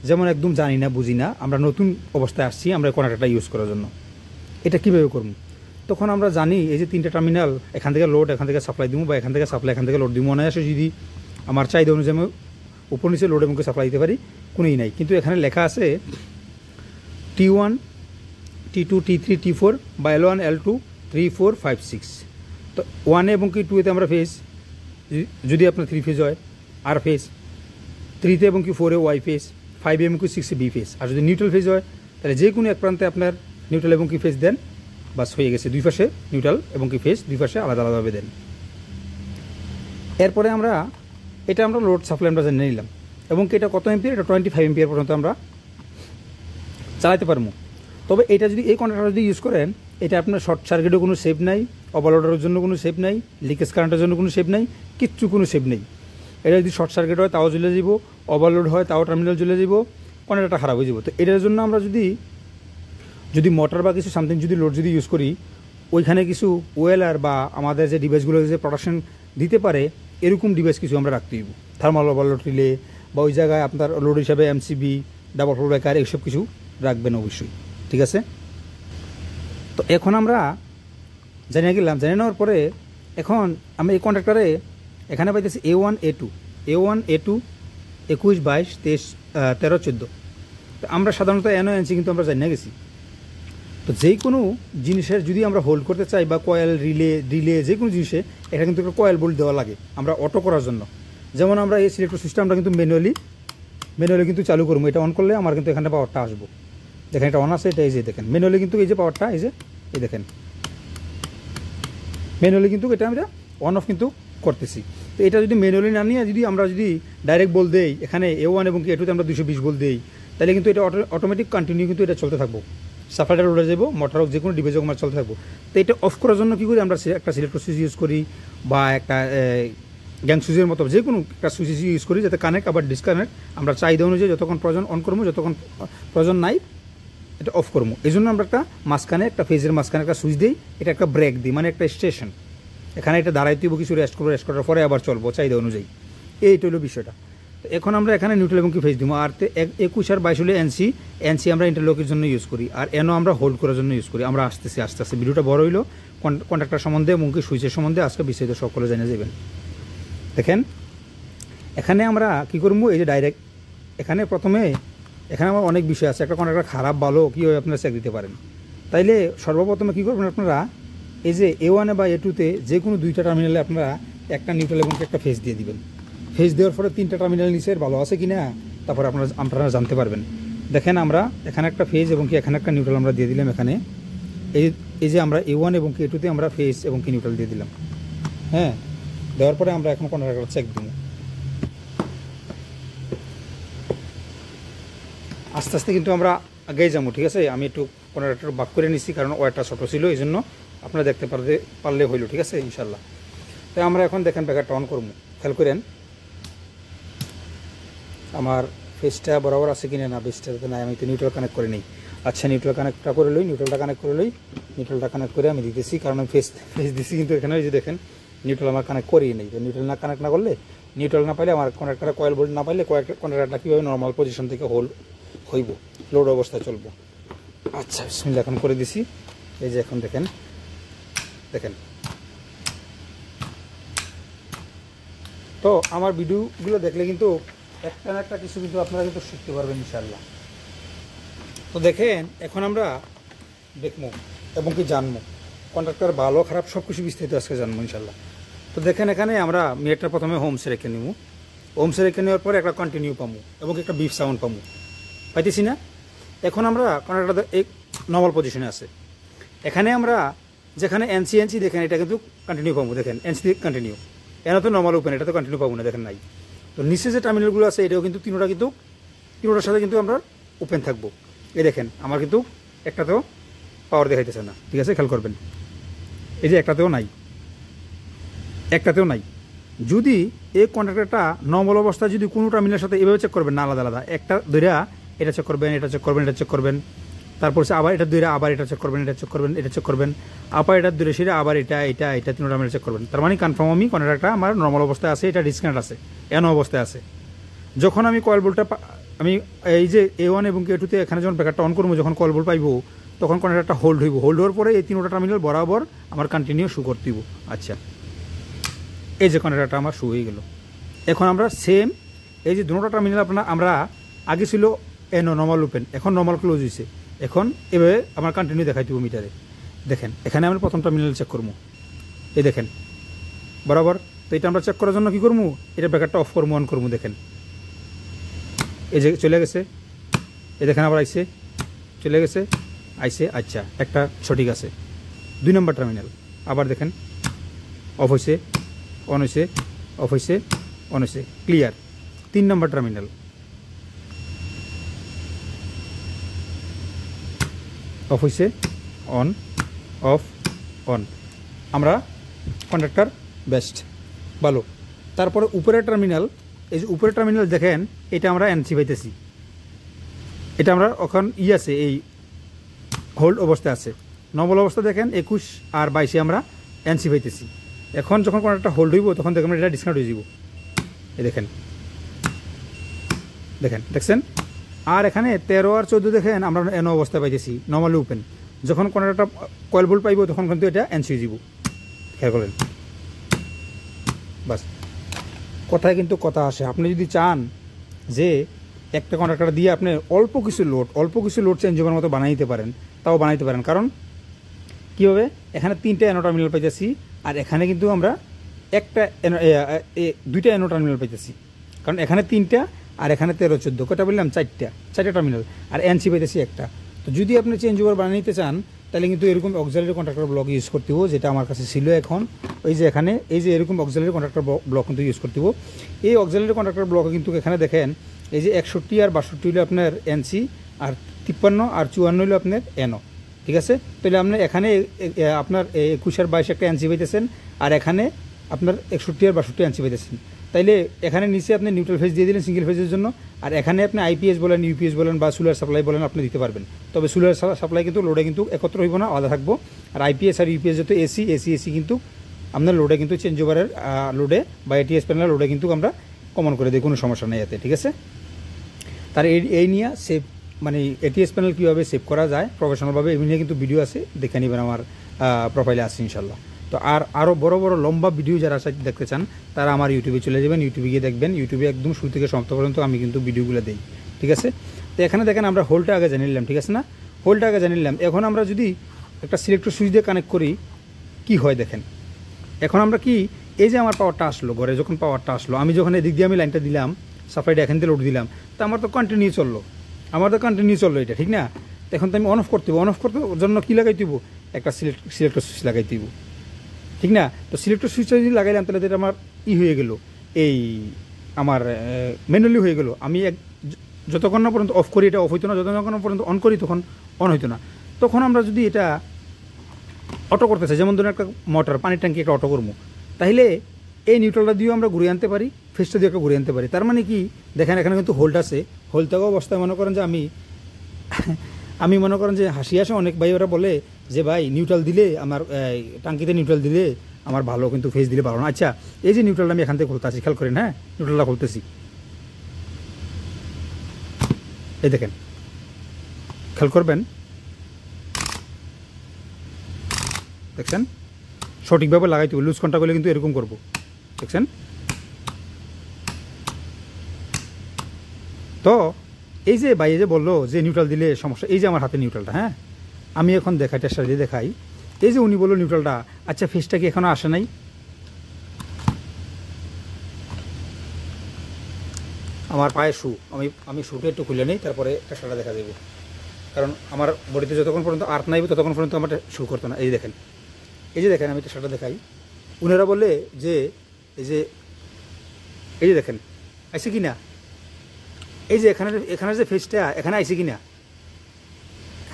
যেমন একদম জানি না বুঝি না, আমরা নতুন অবস্থায় আসছি আমরা কন্ট্রাক্টরটা ইউজ করার জন্য। এটা কীভাবে করবো, তখন আমরা জানি এই যে 3টা টার্মিনাল, এখান থেকে লোড এখান থেকে সাপ্লাই দিব, বা এখান থেকে সাপ্লাই এখান থেকে লোড দিব। মনে আসে যদি আমার চাহিদা অনুযায়ী আমি উপর নিচে লোড এবং সাপ্লাই দিতে পারি, কোনোই নাই। কিন্তু এখানে লেখা আছে T1 T2 T3 T4 বা L1 L2 3 4 5 6। তো 1 এবং কি 2-তে আমরা ফেজ, যদি আপনার 3 ফেজ হয় আর ফেজ, 3-তে এবং কি 4-এ ওয়াই ফেজ, 5 এবং কি 6-এ বি ফেজ। আর যদি নিউট্রাল ফেজ হয় তাহলে যে কোনো এক প্রান্তে আপনার নিউট্রাল এবং কি ফেজ দেন, বাস হয়ে গেছে। দুই পাশে নিউট্রাল এবং কি ফেজ, দুই পাশে আলাদা আলাদাভাবে দেন। এরপরে আমরা লোড সাপ্লাই আমরা জেনে নিলাম, এবং কি এটা কত এম্পিয়ার, এটা 25 এম্পিয়ার পর্যন্ত আমরা চালাতে পারবো। তবে এটা যদি এই কন্ট্রাক্টর যদি ইউজ করেন, এটা আপনার শর্ট সার্কিটের কোনো সেভ নাই, ওভারলোডের জন্য কোনো সেভ নাই, লিকেজ কারেন্টের জন্য কোনো সেভ নাই, কিচ্ছু কোনো সেভ নেই। এটা যদি শর্ট সার্কিট হয় তাও জ্বলে যাব, ওভারলোড হয় তাও টার্মিনাল জ্বলে যাব, কন্ট্রাক্টরটা খারাপ হয়ে যাব। তো এটার জন্য আমরা যদি মোটর বা কিছু সামথিং যদি লোড যদি ইউজ করি, ওইখানে কিছু ওয়েলার বা আমাদের যে ডিভাইসগুলো যে প্রোডাকশন দিতে পারে এরকম ডিভাইস কিছু আমরা রাখতে দিব। থার্মাল ওভারলোড রিলে বা ওই জায়গায় আপনার লোড হিসাবে এমসিবি, ডাবল ফ্লো ব্রেকার এইসব কিছু রাখবেন অবশ্যই, ঠিক আছে। তো এখন আমরা জানিয়ে গেলাম, জেনে নেওয়ার পরে এখন আমি এই কন্ট্রাক্টরে এখানে পাইতেছি A1 A2 21 22 23 13 14। তো আমরা সাধারণত এনও এনসি কিন্তু আমরা জানিয়ে গেছি। তো যে কোনো জিনিসের যদি আমরা হোল্ড করতে চাই বা কয়েল রিলে যে কোনো জিনিসে, এটা কিন্তু একটা কয়েল বোল্ট দেওয়া লাগে আমরা অটো করার জন্য। যেমন আমরা এই সিলেক্টর সিস্টেমটা কিন্তু ম্যানুয়ালি কিন্তু চালু করবো। এটা অন করলে আমার কিন্তু এখানে পাওয়ারটা আসবো। দেখেন এটা অন আছে, এটা এই যে দেখেন ম্যানুয়ালি কিন্তু এই যে পাওয়ারটা এই দেখেন ম্যানুয়ালি কিন্তু এটা আমরা অন অফ কিন্তু করতেছি। তো এটা যদি ম্যানুয়ালি না নিয়ে আমরা যদি ডাইরেক্ট বল দেই, এখানে A1 এবং A2-তে আমরা 220 বল দেই, তাহলে কিন্তু এটা অটোমেটিক কন্টিনিউ কিন্তু এটা চলতে থাকবো। সাপ্লাইটা উড়ে যাবো, মোটর হোক যে কোনো ডিভাইস হোক আমার চলতে থাকবো। তো এটা অফ করার জন্য কী করি, আমরা একটা সিলেক্টর সুইচ ইউজ করি বা একটা গ্যাং সুইচের মতো যে কোনো একটা সুইচ ইউজ করি, যাতে কানেক্ট আবার ডিসকানেক্ট আমরা চাহিদা অনুযায়ী যতক্ষণ প্রয়োজন অন করবো, যতক্ষণ প্রয়োজন নাই এটা অফ করবো। এই জন্য আমরা একটা ফেজের মাঝখানে একটা সুইচ দিই, এটা একটা ব্রেক দিই, মানে একটা স্টেশন। এখানে এটা দাঁড়াইতে হবো, কিছু রেস্ট করার পরে আবার চলবো চাহিদা অনুযায়ী। এইটা হলো বিষয়টা। তো এখন আমরা এখানে নিউট্রাল এবং কি ফেজ দিব। আর 21 আর 22 হলে এনসি আমরা ইন্টারলকের জন্য ইউজ করি, আর এনও আমরা হোল্ড করার জন্য ইউজ করি। আমরা আস্তে আস্তে ভিডিওটা বড় হইলো, কন্ট্রাক্টর সম্বন্ধে এবং কি সুইচের সম্বন্ধে আজকে বিস্তারিত সকলে জেনে যাবেন। দেখেন এখানে আমরা কী করবো, এই যে ডাইরেক্ট এখানে আমার অনেক বিষয় আছে। একটা কন্ট্রাক্টর খারাপ ভালো কীভাবে আপনারা চেক দিতে পারেন, তাইলে সর্বপ্রথমে কী করবেন, আপনারা এই যে A1 বা A2-তে যে কোনো 2টা টার্মিনালে আপনারা একটা নিউট্রাল এবং একটা ফেজ দিয়ে দিবেন। ফেজ দেওয়ার পরে 3টা টার্মিনাল নিচের ভালো আছে কি না তারপরে আপনারা জানতে পারবেন। দেখেন আমরা এখানে একটা ফেজ এবং কি এখানে একটা নিউট্রাল আমরা দিয়ে দিলাম। এখানে এই যে আমরা A1 এবং A2-তে আমরা ফেজ এবং কি নিউট্রাল দিয়ে দিলাম। হ্যাঁ, দেওয়ার পরে আমরা এখন কন্ট্রাক্টর চেক দিব। আস্তে আস্তে কিন্তু আমরা আগেই যাবো, ঠিক আছে। আমি একটু কন্ট্রাক্টর বাক করে নিচ্ছি, কারণ ওয়ারটা ছোটো ছিল, এই জন্য আপনারা দেখতে পারলে হইলো, ঠিক আছে ইনশাল্লাহ। তাই আমরা এখন দেখেন ব্যাকারটা অন করবো, খেয়াল করেন আমার ফেজটা বরাবর আছে কিনা না। ফেজটাতে নাই, আমি তো নিউট্রাল কানেক্ট করে নিই। আচ্ছা, নিউট্রালটা কানেক্ট করে লই। নিউট্রালটা কানেক্ট করে আমি দিতেছি, কারণ আমি ফেজ দিচ্ছি, কিন্তু এখানে ওই যে দেখেন নিউট্রাল আমার কানেক্ট করিয়ে নেই। তো নিউট্রাল না কানেক্ট না করলে, নিউট্রাল না পাইলে আমার কন্ট্রাক্টরে কয়েল বোল্ট না পাইলে কন্ট্রাক্টরটা কীভাবে নর্মাল পজিশন থেকে হোল্ড হইব, লোড অবস্থায় চলবো। আচ্ছা, বিসমিল্লাহ এখন করে দিছি। এই যে এখন দেখেন তো আমার ভিডিওগুলো দেখলে কিন্তু একটা না একটা কিছু কিন্তু আপনারা কিন্তু শিখতে পারবেন ইনশাআল্লাহ। তো দেখেন এখন আমরা দেখবো এবং কি জানবো কন্ট্রাক্টর ভালো খারাপ সব কিছু বিস্তারিত আজকে জানবো ইনশাআল্লাহ। তো দেখেন এখানে আমরা মিটারটা প্রথমে হোমসে রেখে নিব। হোমসে রেখে নেওয়ার পরে একটা কন্টিনিউ পাবো এবং একটা বিপ সাউন্ড পাবো, পাইতেছি না। এখন আমরা কন্ট্রাক্টর এই নর্মাল পজিশনে আছে। এখানে আমরা যেখানে এনসি দেখেন এটা কিন্তু কন্টিনিউ পাবো। দেখেন এনসি কন্টিনিউ, এনে তো নর্মাল ওপেন, এটা তো কন্টিনিউ পাবো না, দেখেন নাই। তো নিচে যে টার্মিনালগুলো আছে এটাও কিন্তু তিনোটার সাথে কিন্তু আমরা ওপেন থাকবো। এই দেখেন আমার কিন্তু একটাতেও পাওয়ার দেখাইতেছে না, ঠিক আছে খেয়াল করবেন। এই যে একটাতেও নাই। যদি এই কন্ট্রাক্টরটা নর্মাল অবস্থায় যদি কোনো টার্মিনালের সাথে এভাবে চেক করবেন না, আলাদা একটা ধরে এটা চেক করবেন, এটা চেক করবেন, তারপর হচ্ছে আবার এটা ধরে আবার এটা চেক করবেন, এটা চেক করবেন, এটা চেক করবেন, আবার এটা ধরে সেটা আবার এটা তিনটা মিলে চেক করবেন। তার মানে কনফার্ম আমি কন্ট্যাক্টটা আমার নর্মাল অবস্থায় আছে, এটা ডিসকানেক্ট আছে, এন অবস্থায় আছে। যখন আমি কয়েল বোল্টটা আমি এই যে A1 এবং K2 এখানে যখন ব্রেকারটা অন করবো, যখন কয়েল বোল্ট পাইবো তখন কন্ট্যাক্টটা হোল্ড হইব। হোল্ড হওয়ার পরে এই তিনটা টার্মিনাল বরাবর আমার কন্টিনিউ শু করতে দিব। আচ্ছা, এই যে কন্ট্যাক্টটা আমার শু হয়ে গেল। এখন আমরা সেম এই যে দুটো টার্মিনাল আমরা আগে ছিল এনো নর্মাল ওপেন, এখন নর্মাল ক্লোজ হয়েছে। এখন এভাবে আমার কন্টিনিউ দেখাই দিব মিটারে। দেখেন এখানে আমরা প্রথম টার্মিনাল চেক করবো, এই দেখেন বরাবর। তো এটা আমরা চেক করার জন্য কী করবো, এটা ব্রেকারটা অফ করবো, অন করবো। দেখেন এই যে চলে গেছে, এই দেখেন আবার আইসে, চলে গেছে, আইসে। আচ্ছা, একটা সঠিক আছে। 2 নম্বর টার্মিনাল আবার দেখেন অফ হয়েছে, অন হয়েছে, অফ হয়েছে, অন হয়েছে, ক্লিয়ার। 3 নম্বর টার্মিনাল অফ হয়েছে, অন, অফ, অন। আমরা কন্ডাক্টর বেস্ট, ভালো। তারপরে উপরের টার্মিনাল, এই যে উপরের টার্মিনাল দেখেন, এটা আমরা এনসি পাইতেছি, এটা আমরা এখন আছে, এই হোল্ড অবস্থায় আছে। নর্মাল অবস্থা দেখেন 21 আর 22 আমরা এনসি পাইতেছি। এখন যখন কোনো একটা হোল্ড হইব তখন দেখবেন এটা ডিসকানেক্ট হয়ে যাব। এই দেখেন, দেখেন দেখছেন। আর এখানে 13 আর 14 দেখেন আমরা এন অবস্থায় পাইতেছি, নর্মালি ওপেন। যখন কোনো একটা কয়েল বোল্ট পাইব তখন কিন্তু এটা এনসি হয়ে যাব। খেয়াল করেন, বাস। কথায় কিন্তু কথা আসে। আপনি যদি চান যে একটা কন্ডাক্টর দিয়ে আপনি অল্প কিছু লোড চেঞ্জ হওয়ার মতো বানাই দিতে পারেন, তাও বানাইতে পারেন। কারণ কীভাবে, এখানে 3টা এনো টার্মিনাল পাইতেছি, আর এখানে কিন্তু আমরা দুইটা এনো টার্মিনাল পাইতেছি। কারণ এখানে 3টা আর এখানে 13 14, কটা বললাম, 4টা টার্মিনাল, আর এনসি পাইতেছি একটা। তো যদি আপনি চেঞ্জ ওভার বানিয়ে নিতে চান তাহলে কিন্তু এরকম অক্সিলারি কন্ডাক্টর ব্লক ইউজ করতে হবে, যেটা আমার কাছে ছিল। এখন ওই যে এখানে এই যে এরকম অক্সিলারি কন্ডাক্টর ব্লক কিন্তু ইউজ করতে হবে। এই অক্সিলারি কন্ডাক্টর ব্লকে কিন্তু এখানে দেখেন এই যে 61 আর 62 হলো আপনার এনসি, আর 53 আর 54 হলো আপনার এনও। ঠিক আছে, তাহলে আপনি এখানে আপনার 21 আর 22 একটা এনসি পাইতেছেন, আর এখানে আপনার 61 আর 62 এনসি পাইতেছেন। তাইলে এখানে নিচে আপনি নিউট্রাল ফেজ দিয়ে দিলেন সিঙ্গেল ফেজের জন্য, আর এখানে আপনি আইপিএস বলেন, ইউপিএস বলেন বা সোলার সাপ্লাই বলেন আপনি দিতে পারবেন। তবে সোলার সাপ্লাই কিন্তু লোডে কিন্তু একত্র হইব না, আলাদা থাকবো। আর আইপিএস আর ইউপিএস যেহেতু এসি কিন্তু আপনার লোডে কিন্তু চেঞ্জ ওভারের লোডে বা এটিএস প্যানেলের লোডে কিন্তু আমরা কমন করে দিই, কোনো সমস্যা নেই এতে। ঠিক আছে, তার এই নিয়ে সেভ মানে এটিএস প্যানেল কীভাবে সেভ করা যায় প্রফেশনালভাবে, এই নিয়ে কিন্তু ভিডিও আছে, দেখে নেবেন আমার প্রোফাইলে আছে ইনশাল্লাহ। তো আরও বড় লম্বা ভিডিও যারা দেখতে চান তারা আমার ইউটিউবে চলে যাবেন, ইউটিউবে গিয়ে দেখবেন। ইউটিউবে একদম শুরু থেকে সমাপ্ত পর্যন্ত আমি কিন্তু ভিডিওগুলো দিই। ঠিক আছে, তো এখানে দেখেন আমরা হোল্ডটা আগে জানিয়ে নিলাম। ঠিক আছে না, হোল্ডটা আগে জানিয়ে নিলাম। এখন আমরা যদি একটা সিলেক্টর সুইচ দিয়ে কানেক্ট করি কি হয় দেখেন। এখন আমরা কি, এই যে আমার পাওয়ারটা আসলো ঘরে, যখন পাওয়ারটা আসলো, আমি যখন এদিক দিয়ে আমি লাইনটা দিলাম, সাপ্লাইটা এখান থেকে লোড দিলাম, তো আমার তো কন্টিনিউ চললো, এটা ঠিক না। তো এখন তো আমি অন অফ করতে জন্য কী লাগাই দিব, একটা সিলেক্টর সুইচ লাগাই দিব, ঠিক না। তো সিলেক্টর সুইচটা যদি লাগাইলাম তাহলে এটা আমার হয়ে গেল, এই আমার ম্যানুয়ালি হয়ে গেল। আমি যতক্ষণ না পর্যন্ত অফ করি এটা অফ হইতো না, যতক্ষণ পর্যন্ত অন করি তখন অন হইতো না। তখন আমরা যদি এটা অটো করতে চাই, যেমন ধরুন একটা মোটর, পানির ট্যাঙ্কি একটা অটো করবো, তাহলে এই নিউট্রালটা দিয়েও আমরা ঘুরিয়ে আনতে পারি, ফেসটা দিয়ে একটা ঘুরিয়ে আনতে পারি। তার মানে কি দেখেন এখানে কিন্তু হোল্ড আছে। হোল্ড থাকা অবস্থায় মনে করেন যে আমি মনে করেন যে হাসি আসে অনেক ভাই, ওরা বলে যে ভাই নিউট্রাল দিলে আমার টাঙ্কিতে নিউট্রাল দিলে আমার ভালো, কিন্তু ফেস দিলে ভালো না। আচ্ছা, এই যে নিউট্রালটা আমি এখান থেকে খুলতে আছি, খেয়াল করেন, হ্যাঁ নিউট্রালটা খুলতেছি, এই দেখেন, খেয়াল করবেন, দেখছেন সঠিকভাবে লাগাইতে হবে। লুজ কন্টাক্ট করলে কিন্তু এরকম করবো, দেখছেন। তো এই যে ভাই যে বললো যে নিউট্রাল দিলে সমস্যা, এই যে আমার হাতে নিউট্রালটা, হ্যাঁ আমি এখন দেখাই, টেস্টার দিয়ে দেখাই। এই যে উনি বললো নিউট্রালটা, আচ্ছা ফেসটা কি এখনও আসে নাই, আমার পায়ে শু, আমি শুটা একটু খুলে নিই, তারপরে টেস্টারটা দেখা যাবে। কারণ আমার বডিতে যতক্ষণ পর্যন্ত আর্থ নাইবে ততক্ষণ পর্যন্ত আমার শু করতো না। এই যে দেখেন আমি টেস্টারটা দেখাই। উনারা বলে যে এই যে দেখেন আইসে কি না, এই যে এখানে যে ফেসটা এখানে আইসে কি না,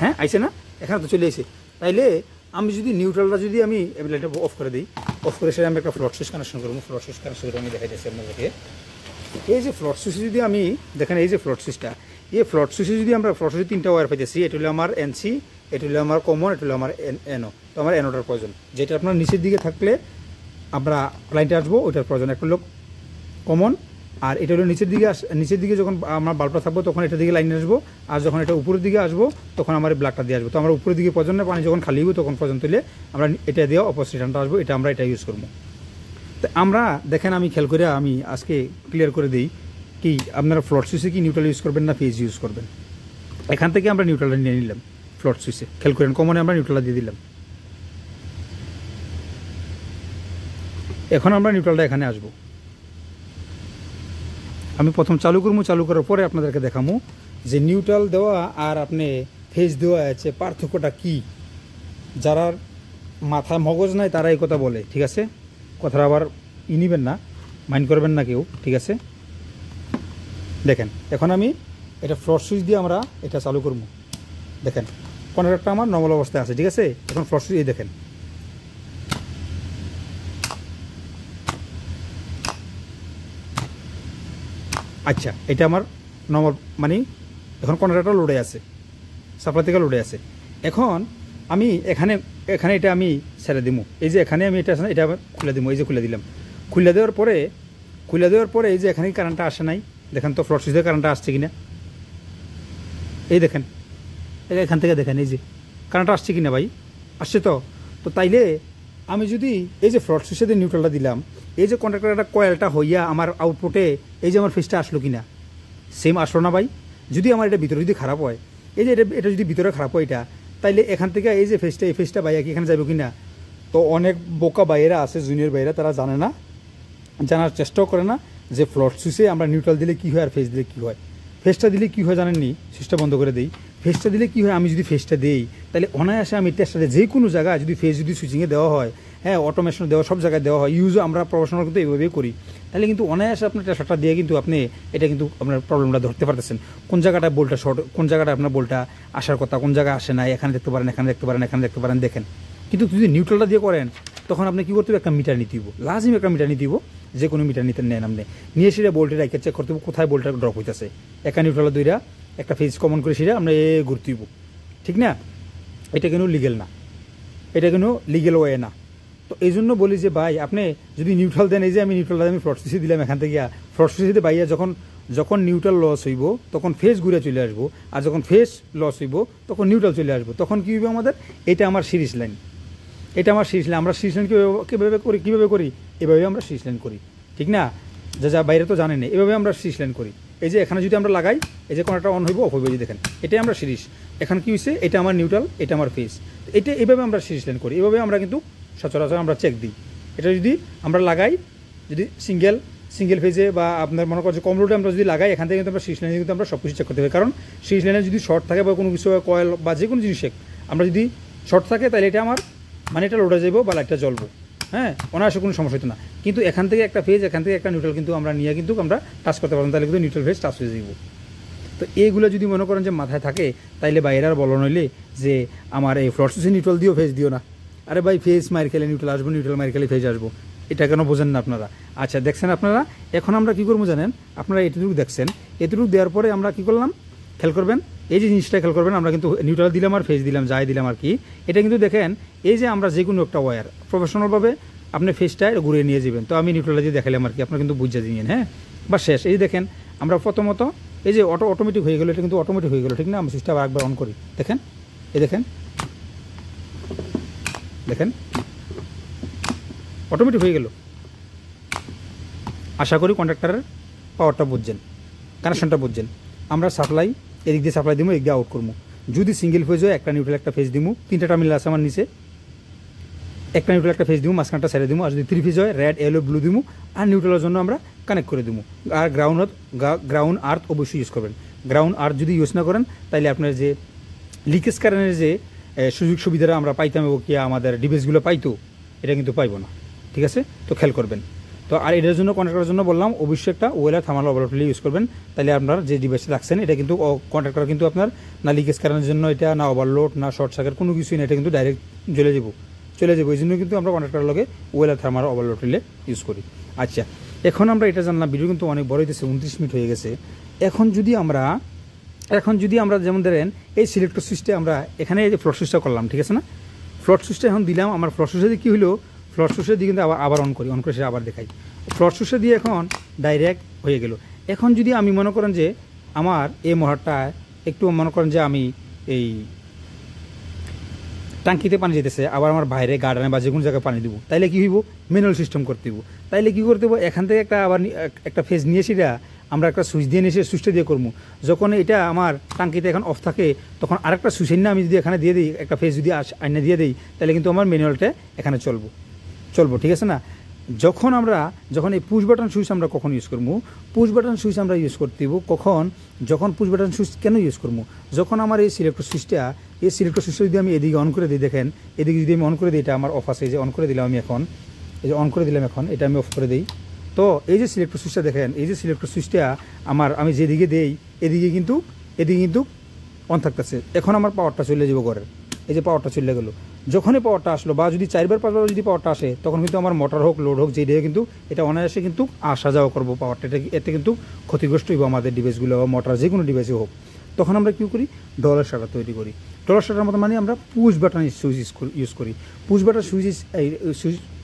হ্যাঁ আইসে না, এখানে তো চলে আসে। তাইলে আমি যদি নিউট্রালটা যদি আমি লাইটটা অফ করে দিই, অফ করে সেটা আমি একটা ফ্লট সুইচ কানেকশন করবো। ফ্লট সুইচ কানেকশন আমি দেখাই দিচ্ছি আপনাদেরকে। এই যে ফ্লট সুইচ যদি আমি দেখেন, এই যে ফ্লট সুইচটা, এই ফ্লট সুইচে যদি আমরা ফ্লট সুইচে 3টা ওয়্যার পাইতেছি, এটা হলো আমার এনসি, এটা হলো আমার কমন, এটা হলো আমার এনও। তো আমার এনওটার প্রয়োজন, যেটা আপনার নিচের দিকে থাকলে আমরা ক্লায়েন্টে আসবো ওইটার প্রয়োজন। একটা হলো কমন, আর এটা হলো নিচের দিকে যখন আমরা বাল্বটা থাকবো তখন এটার দিকে লাইনে আসবো, আর যখন এটা উপরের দিকে আসবো তখন আমার ব্লাকটা দিয়ে আসবো। তো আমরা উপরের দিকে প্রয়োজন পানি যখন খালি হবো তখন পর্যন্ত হলে আমরা এটা দিয়ে অপোজিশনটা আসবো, এটা আমরা এটা ইউজ করবো। তো আমরা দেখেন, আমি খেয়াল করে আমি আজকে ক্লিয়ার করে দিই কি আপনারা ফ্লট সুইচে কি নিউট্রাল ইউজ করবেন না ফেজ ইউজ করবেন। এখান থেকে আমরা নিউট্রালটা নিয়ে নিলাম ফ্লট সুইচে, খেয়াল করেন কমনে আমরা নিউট্রালটা দিয়ে দিলাম। এখন আমরা নিউট্রালটা এখানে আসবো, আমি প্রথম চালু করবো, চালু করার পরে আপনাদেরকে দেখাবো যে নিউট্রাল দেওয়া আর আপনি ফেজ দেওয়া আছে পার্থক্যটা কি। যারা মাথায় মগজ নাই তারা এই কথা বলে, ঠিক আছে, কথাটা আবার নিবেন না, মাইন্ড করবেন না কেউ, ঠিক আছে। দেখেন এখন আমি এটা ফ্লট সুইচ দিয়ে আমরা এটা চালু করবো। দেখেন কন্ট্যাক্টরটা আমার নর্মাল অবস্থায় আছে, ঠিক আছে। এখন ফ্লট সুইচ এই দেখেন, আচ্ছা এটা আমার নর্মাল মানে এখন কন্ট্যাক্টরটা লোডে আছে, সাপ্লাই থেকে লোডে আছে। এখন আমি এখানে এটা আমি ছেড়ে দিব, এই যে এখানে আমি এটা আছে না এটা খুলে দিব, এই যে খুলে দিলাম। খুলে দেওয়ার পরে এই যে এখানে কারেন্টটা আসে নাই, দেখেন তো ফ্লট সুইচে কারেন্টটা আসছে কিনা, এই দেখেন এখান থেকে দেখেন এই যে কারেন্টটা আসছে কিনা ভাই, আসছে তো। তো তাইলে আমি যদি এই যে ফ্লট সুইচে দিয়ে নিউট্রালটা দিলাম, এই যে কন্ট্যাক্টরটা কয়েলটা হইয়া আমার আউটপুটে এই যে আমার ফেজটা আসলো কিনা, সেম আসলো না ভাই। যদি আমার এটা ভিতরে যদি খারাপ হয়, এই যে এটা যদি ভিতরে খারাপ হয় এটা, তাইলে এখান থেকে এই যে এই ফেজটা ভাইয়া কি এখানে যাবে কিনা। তো অনেক বোকা বাইরা আছে, জুনিয়র বাইরা, তারা জানে না, জানার চেষ্টাও করে না যে ফ্লট সুইচে আমরা নিউট্রাল দিলে কী হয় আর ফেজ দিলে কী হয়। ফেজটা দিলে কী হয় জানেননি, সুইচটা বন্ধ করে দিই। ফেজটা দিলে কী হয়, আমি যদি ফেজটা দিই তাহলে অনায়াসে আমি টেস্টারে যে কোনো জায়গায় যদি ফেজ যদি সুইচিংয়ে দেওয়া হয়, হ্যাঁ অটোমেশন দেওয়া সব জায়গায় দেওয়া হয়, ইউজও আমরা প্রফেশনাল কিন্তু এইভাবেই করি, তাহলে কিন্তু অনায়াসে আপনার টেস্টারটা দিয়ে কিন্তু আপনি এটা কিন্তু আপনার প্রবলেমটা ধরতে পারতেছেন। কোন জায়গাটা বোল্টটা শর্ট, কোন জায়গাটা আপনার বোল্টটা আসার কথা, কোন জায়গায় আসে না, এখানে দেখতে পারেন, এখানে দেখতে পারেন, এখানে দেখতে পারেন, দেখেন। কিন্তু যদি নিউট্রালটা দিয়ে করেন তখন আপনি কী করতে হবে, একটা মিটার নিতে হবে, লাজিম একটা মিটার নিতে হবে, যে কোনো মিটার নিতে নেন আপনি, নিয়ে সেটা বোল্টের রাইকে চেক করতে হবে কোথায় বোল্টটা ড্রপ হইতেছে। একা নিউট্রাল দুইটা একটা ফেজ কমন করে সেটা আমরা ঘুরতে হইব, ঠিক না। এটা কিন্তু লিগেল না, এটা কিন্তু লিগেল ওয়ে না। তো এই জন্য বলি যে ভাই আপনি যদি নিউট্রাল দেন, এই যে আমি নিউট্রালটা আমি ফ্লট সুইচে দিলাম, এখান থেকে ফ্লট সুইচে বাইয়া যখন নিউট্রাল লস হইব তখন ফেজ ঘুরে চলে আসবো, আর যখন ফেজ লস হইব তখন নিউট্রাল চলে আসবো। তখন কী হবে আমাদের, এটা আমার সিরিজ লাইন, এটা আমার সিরিজ লাইন। আমরা সিরিজ লাইন কীভাবে করি, এভাবে আমরা সিরিজ লাইন করি, ঠিক না। যা বাইরে তো জানেন, এভাবে আমরা সিরিজ লাইন করি। এই যে এখানে যদি আমরা লাগাই, এই যে কোনটা অন হইব অফ হইব, যে দেখেন এটাই আমরা সিরিজ। এখন কী হয়েছে, এটা আমার নিউট্রাল, এটা আমার ফেজ, এটা এইভাবে আমরা সিরিজ লাইন করি, এভাবে আমরা কিন্তু সচরাচর আমরা চেক দিই। এটা যদি আমরা লাগাই, যদি সিঙ্গেল ফেজে বা আপনার মনে করছে কম লোডে আমরা যদি লাগাই, এখান থেকে কিন্তু আমরা সিরিজ লাইনে কিন্তু আমরা সব কিছু চেক করতে হবে। কারণ সিরিজ লাইনে যদি শর্ট থাকে বা কোনো কিছু কয়েল বা যে কোনো জিনিসে আমরা যদি শর্ট থাকে, তাহলে এটা আমার মানে এটা লোডে যাবো বা লাইটটা জ্বলবো, হ্যাঁ অনায়াসে কোনো সমস্যা হতো না। কিন্তু এখান থেকে একটা ফেজ, এখান থেকে একটা নিউট্রাল কিন্তু আমরা নিয়ে কিন্তু আমরা টাচ করতে পারবো, তাহলে কিন্তু নিউট্রাল ফেজ টাচ হয়ে যাবো। তো এইগুলো যদি মনে করেন যে মাথায় থাকে, তাইলে বাইরে আর বলো নইলে যে আমার এই ফ্লট সুইচে নিউট্রাল দিও ফেজ দিও না। আরে ভাই ফেজ মার খেলে নিউট্রাল আসবো, নিউট্রাল মার খেলে ফেজ আসবো, এটা কেন বোঝেন না আপনারা? আচ্ছা দেখছেন আপনারা, এখন আমরা কী করবো জানেন, আপনারা এটুকু দেখছেন, এটুকু দেওয়ার পরে আমরা কী করলাম খেয়াল করবেন, এই যে জিনিসটা খেয়াল করবেন, আমরা কিন্তু নিউট্রাল দিলাম আর ফেজ দিলাম, যাই দিলাম আর কি, এটা কিন্তু দেখেন এই যে আমরা যে কোনো একটা ওয়্যার প্রফেশনালভাবে আপনি ফেজটা ঘুরিয়ে নিয়ে যাবেন। তো আমি নিউট্রাল দিয়ে দেখালাম আর কি, আপনারা কিন্তু বুঝে দিন, হ্যাঁ বা শেষ। এই যে দেখেন আমরা প্রথমত এই যে অটোমেটিক হয়ে গেলো, এটা কিন্তু অটোমেটিক হয়ে গেলো, ঠিক না। আমি সুইচটা একবার অন করি, দেখেন এই দেখেন অটোমেটিক হয়ে গেল। আশা করি কন্ট্রাক্টরের পাওয়ারটা বুঝছেন, কানেকশনটা বুঝছেন। আমরা সাপ্লাই এদিক দিয়ে সাপ্লাই দিব, এদিক দিয়ে আউট করবো। যদি সিঙ্গেল ফেজ হয়, একটা নিউট্রাল একটা ফেজ দিব, 3টা টার্মিনাল আছে আমার নিচে, একটা নিউট্রাল একটা ফেজ দিব, মাঝখানটা ছেড়ে দিব। আর যদি 3 ফেজ হয়, রেড ইয়েলো ব্লু দিব, আর নিউট্রালের জন্য আমরা কানেক্ট করে দিব। আর গ্রাউন্ড আর্থ অবশ্যই ইউজ করবেন। গ্রাউন্ড আর্থ যদি ইউজ না করেন, তাহলে আপনার যে লিকেজ কারেন্টের যে সুযোগ সুবিধাটা আমরা পাইতাম এবং কি আমাদের ডিভাইসগুলো পাইতো, এটা কিন্তু পাইবো না, ঠিক আছে। তো খেয়াল করবেন। তো আর এটার জন্য কন্ট্যাক্ট করার জন্য বললাম অবশ্যই একটা ওয়েলার থার্মাল ওভারফ্লো ইউজ করবেন, তাহলে আপনার যে ডিভাইসটা রাখছেন এটা কিন্তু কন্ট্যাক্ট করা কিন্তু আপনার না লিকেজ কারেন্টের জন্য, এটা না ওভারলোড না শর্ট সার্কিট কোনো কিছুই না, এটা কিন্তু ডাইরেক্ট চলে যাবো। এই জন্য কিন্তু আমরা কন্ট্যাক্ট করার লগে ওয়েলার থার্মাল ওভারলোড রিলে ইউজ করি। আচ্ছা এখন আমরা এটা জানলাম, ভিডিও কিন্তু অনেক বড় হইতেছে, 29 মিনিট হয়ে গেছে। এখন যদি আমরা এখন যদি আমরা যেমন ধরেন এই সিলেক্টর সুইচটা আমরা এখানে এই যে ফ্লোট সুইচটা করলাম, ঠিক আছে না, ফ্লোট সুইচটা এখন দিলাম, আমার ফ্লোট সুইচে কী হলো, ফ্লোট সুইচে দিয়ে কিন্তু আবার অন করি, অন করে সেটা আবার দেখাই, ফ্লোট সুইচে দিয়ে এখন ডাইরেক্ট হয়ে গেল। এখন যদি আমি মনে করেন যে আমার এই মোটরটা একটু মনে করেন যে আমি এই টাঙ্কিতে পানি যেতেছে, আবার আমার বাইরে গার্ডেনে বা যে কোনো জায়গায় পানি দিব, তাইলে কী হইব, ম্যানুয়াল সিস্টেম করতে দিব। তাইলে কী করতে হবো, এখান থেকে আবার একটা ফেজ নিয়ে সেটা আমরা একটা সুইচ দিয়ে নিয়ে সুইচটা দিয়ে করবো। যখন এটা আমার টাঙ্কিতে এখন অফ থাকে তখন আরেকটা সুইচ না আমি যদি এখানে দিয়ে দিই, একটা ফেজ যদি আইনে দিয়ে দিই, তাহলে কিন্তু আমার ম্যানুয়ালটা এখানে চলবো, ঠিক আছে না। যখন এই পুশ বাটন সুইচ আমরা কখন ইউজ করবো, পুশ বাটন সুইচ আমরা ইউজ করতে দিব যখন পুশ বাটন সুইচ কেন ইউজ করবো, যখন আমার এই সিলেক্টর সুইচটা যদি আমি এদিকে অন করে দিই, দেখেন এদিকে যদি আমি অন করে দিই, এটা আমার অফ আছে, এই যে অন করে দিলাম আমি এখন, এই যে অন করে দিলাম এখন, এটা আমি অফ করে দিই, তো এই যে সিলেক্টর সুইচটা দেখেন, এই যে সিলেক্টর সুইচটা আমি যেদিকে দেই এদিকে কিন্তু অন থাকতেছে। এখন আমার পাওয়ারটা চলে যাবো ঘরের, এই যে পাওয়ারটা চলে গেলো। যখনই পাওয়ারটা আসলো বা যদি 4-5 বার যদি পাওয়ারটা আসে, তখন কিন্তু আমার মোটর হোক লোড হোক যেই কিন্তু এটা অনায়াসে কিন্তু আসা যাওয়া করবো পাওয়ারটা, এতে কিন্তু ক্ষতিগ্রস্ত হইব আমাদের ডিভাইসগুলো বা মোটর যে কোনো ডিভাইসে হোক। তখন আমরা কী করি, ডলার শাটার তৈরি করি। ডলার শাটার মতো মানে আমরা পুশ বাটন সুইচ ইউজ করি। পুশ বাটন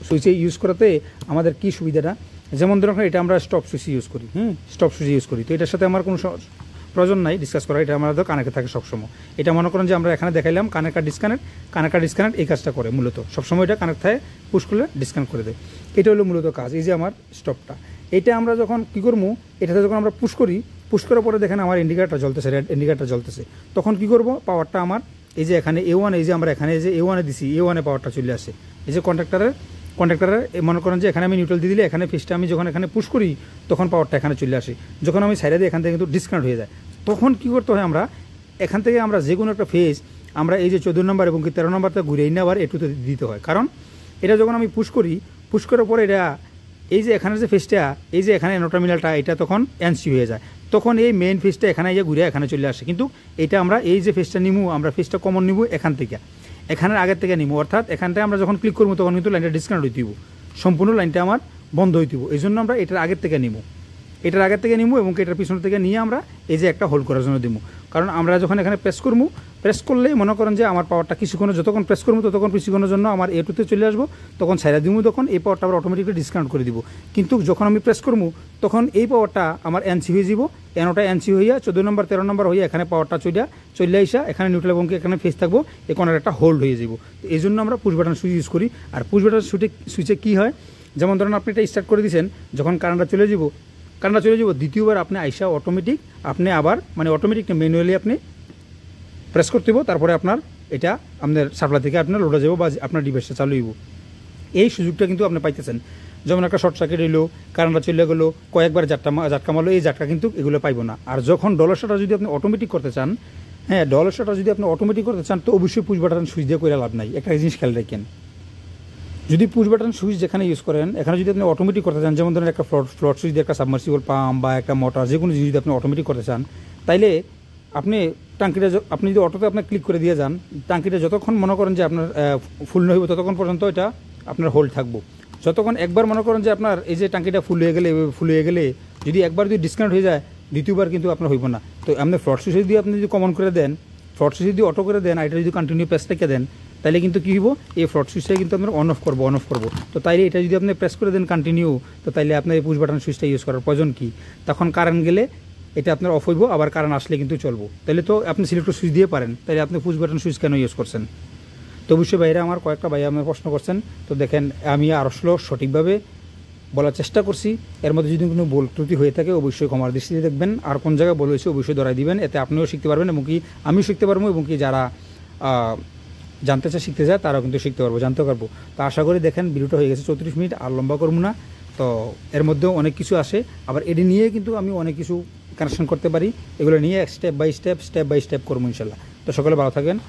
সুইচে ইউজ করাতে আমাদের কী সুবিধাটা, যেমন ধরুন এটা আমরা স্টপ সুইচ ইউজ করি, স্টপ সুইচ ইউজ করি, তো এটার সাথে আমার কোনো প্রয়োজন নাই ডিসকাস করা, এটা আমাদের কানেক্টে থাকে সবসময়। এটা মনে করেন যে আমরা এখানে দেখাইলাম কানেক্ট ডিসকানেক্ট এই কাজটা করে মূলত সবসময়, এটা কানেক্ট থাকে, পুশ করলে ডিসকানেক্ট করে দেয়, এটা হলো মূলত কাজ। এই যে আমার স্টপটা, এটা আমরা যখন কী করবো, এটাতে যখন আমরা পুশ করার পরে দেখেন আমার ইন্ডিকেটার জ্বলতেছে, রেড ইন্ডিকেটার জ্বলতেছে, তখন কী করবো, পাওয়ারটা আমার এই যে এখানে A1, এই যে আমরা এখানে যে A1-এ দিছি, A1-এ পাওয়ারটা চলে আসে, এই যে কন্ট্রাক্টরের মনে করেন যে এখানে আমি নিউট্রাল দিয়ে দিলে এখানে ফেসটা আমি যখন এখানে পুশ করি তখন পাওয়ারটা এখানে চলে আসে, যখন আমি সাইডে দিই এখান থেকে কিন্তু ডিসকানেক্ট হয়ে যায়। তখন কী করতে হয়, আমরা এখান থেকে আমরা যে কোনো একটা ফেজ আমরা এই যে 14 নম্বর এবং 13 নম্বরটা ঘুরে এনে আবার এটুতে দিতে হয়, কারণ এটা যখন আমি পুশ করার পরে এটা এই যে এখানে যে ফেসটা, এই যে এখানে নোটামিনালটা, এটা তখন এনসি হয়ে যায়, তখন এই মেইন ফেসটা এখানে ঘুরে এখানে চলে আসে। কিন্তু এটা আমরা এই যে ফেসটা নিবো, আমরা ফেসটা কমন নিব এখানের আগের থেকে নিবো, অর্থাৎ এখানটায় আমরা যখন ক্লিক করবো তখন কিন্তু লাইনটা ডিসকানেক্ট হইতে দিব, সম্পূর্ণ লাইনটা আমার বন্ধ হইতে দিব। এই জন্য আমরা এটার আগের থেকে নিব এবং এটার পিছন থেকে নিয়ে আমরা এই যে একটা হোল্ড করার জন্য দিব, কারণ আমরা যখন এখানে প্রেস করলে মনে করেন যে আমার পাওয়ারটা কিছুক্ষণ, যতক্ষণ প্রেস করবো ততক্ষণ কিছুক্ষণের জন্য আমার A2-তে চলে আসবো, তখন ছাইড়া দিব, তখন এই পাওয়ারটা আবার অটোমেটিকলি ডিসকানেক্ট করে দিব। কিন্তু যখন আমি প্রেস করবো তখন এই পাওয়ারটা আমার এনসি হয়ে যাব, এনওটা এনসি হইয়া 14 নম্বর 13 নম্বর হইয়া এখানে পাওয়ারটা চলে আইসা এখানে নিউট্রাল এবং এখানে ফেস থাকবো, এখানে একটা হোল্ড হয়ে যাব। তো এই জন্য আমরা পুশ বাটন সুইচ ইউজ করি। আর পুশ বাটন সুইচে কী হয়, যেমন ধরেন আপনি এটা স্টার্ট করে দিয়েছেন, যখন কারেন্টটা চলে যাব দ্বিতীয়বার আপনি আইসা অটোমেটিক আপনি আবার মানে অটোমেটিক ম্যানুয়ালি আপনি প্রেস করতে হইব, তারপরে আপনার এটা আপনার সাপ্লাই থেকে আপনার লোডে যাব বা আপনার ডিভাইসটা চালু হইব। এই সুযোগটা কিন্তু আপনি পাইতেছেন। যেমন একটা শর্ট সার্কিট হইলো, কারেন্টটা চলে গেলো, কয়েকবার ঝাটকা মারলো, এই ঝাটকা কিন্তু এগুলো পাইব না। আর যখন ডলার শাটার যদি আপনি অটোমেটিক করতে চান, ডলার শাটার যদি আপনি অটোমেটিক করতে চান, তো অবশ্যই পুশ বাটন সুইচ দিয়ে করে লাভ নাই। একটা জিনিস খেয়াল রাখেন, যদি পুশ বাটন সুইচ যেখানে ইউজ করেন, এখানে যদি আপনি অটোমেটিক করতে চান, যেমন ধরেন একটা ফ্লট সুইচ দিয়ে একটা সাবমার্সিবল পাম্প বা একটা মোটর যে কোনো জিনিস যদি আপনি অটোমেটিক করতে চান, তাইলে আপনি টাঙ্কিটা আপনি যদি অটোতে আপনি ক্লিক করে দিয়ে যান, টাঙ্কিটা যতক্ষণ মনে করেন যে আপনার ফুল হইব ততক্ষণ পর্যন্ত এটা আপনার হোল্ড থাকবো। যতক্ষণ একবার মনে করেন যে আপনার এই যে টাঙ্কিটা ফুল হয়ে গেলে যদি একবার যদি ডিসকানেক্ট হয়ে যায়, দ্বিতীয়বার কিন্তু আপনার হইব না। তো আপনি ফ্লট সুইচ যদি আপনি যদি কমন করে দেন, ফ্লট সুইচ যদি অটো করে দেন, এটা যদি কন্টিনিউ প্রেস রেখে দেন, তাইলে কিন্তু কী হইব, এই ফ্লট সুইচটা কিন্তু আপনার অন অফ করবো। তো তাইলে এটা যদি আপনি প্রেস করে দেন কন্টিনিউ, তো তাইলে আপনার এই পুশ বাটন সুইচটা ইউজ করার প্রয়োজন কি, তখন কারেন্ট গেলে এটা আপনার অফ হইব, আবার কারেন্ট আসলে কিন্তু চলবো। তাহলে তো আপনি সিলেক্টর সুইচ দিয়ে পারেন, তাইলে আপনি পুশ বাটন সুইচ কেন ইউজ করছেন? তো অবশ্যই বাইরে আমার কয়েকটা ভাই আমার প্রশ্ন করছেন, তো দেখেন আমি আরও সঠিকভাবে বলার চেষ্টা করছি। এর মধ্যে যদি কোনো ভুল ত্রুটি হয়ে থাকে অবশ্যই ক্ষমার দৃষ্টিতে দেখবেন, আর কোন জায়গায় বলে হয়েছে অবশ্যই ধরাই দিবেন, এতে আপনিও শিখতে পারবেন এবং কি আমিও শিখতে পারবো, এবং কি যারা জানতে চায় শিখতে চায় তারাও কিন্তু শিখতে জানতে পারবো। তো আশা করি দেখেন ভিডিওটা হয়ে গেছে 34 মিনিট, আর লম্বা করবো না। তো এর মধ্যেও অনেক কিছু আসে, আবার এটি নিয়ে কিন্তু আমি অনেক কিছু কানেকশন করতে পারি, এগুলো নিয়ে স্টেপ বাই স্টেপ করবো ইনশাল্লাহ। তো সকলে ভালো থাকবেন।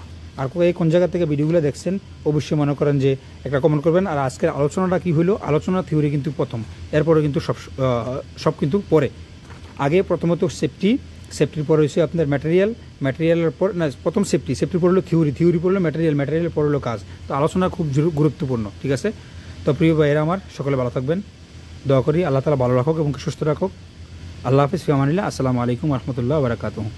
আর কোন জায়গা থেকে ভিডিওগুলো দেখছেন অবশ্যই মনে করেন যে একটা কমেন্ট করবেন। আর আজকের আলোচনাটা কী হলো, আলোচনা থিওরি কিন্তু প্রথম, এরপরে কিন্তু সব কিন্তু পরে। আগে প্রথমত সেফটির পরে হচ্ছে আপনার ম্যাটেরিয়ালের পর না, প্রথম সেফটির পর হলো থিওরি পড়লো ম্যাটেরিয়াল পর হলো কাজ। তো আলোচনা খুব গুরুত্বপূর্ণ, ঠিক আছে? তো প্রিয় ভাইয়েরা আমার, সকলে ভালো থাকবেন, দোয়া করি আল্লাহ তাআলা ভালো রাখুক এবং সুস্থ রাখুক। আল্লাহ হাফিজ, ফি আমানিল্লাহ, আসসালামু আলাইকুম ওয়া রাহমাতুল্লাহি ওয়া বারাকাতুহু।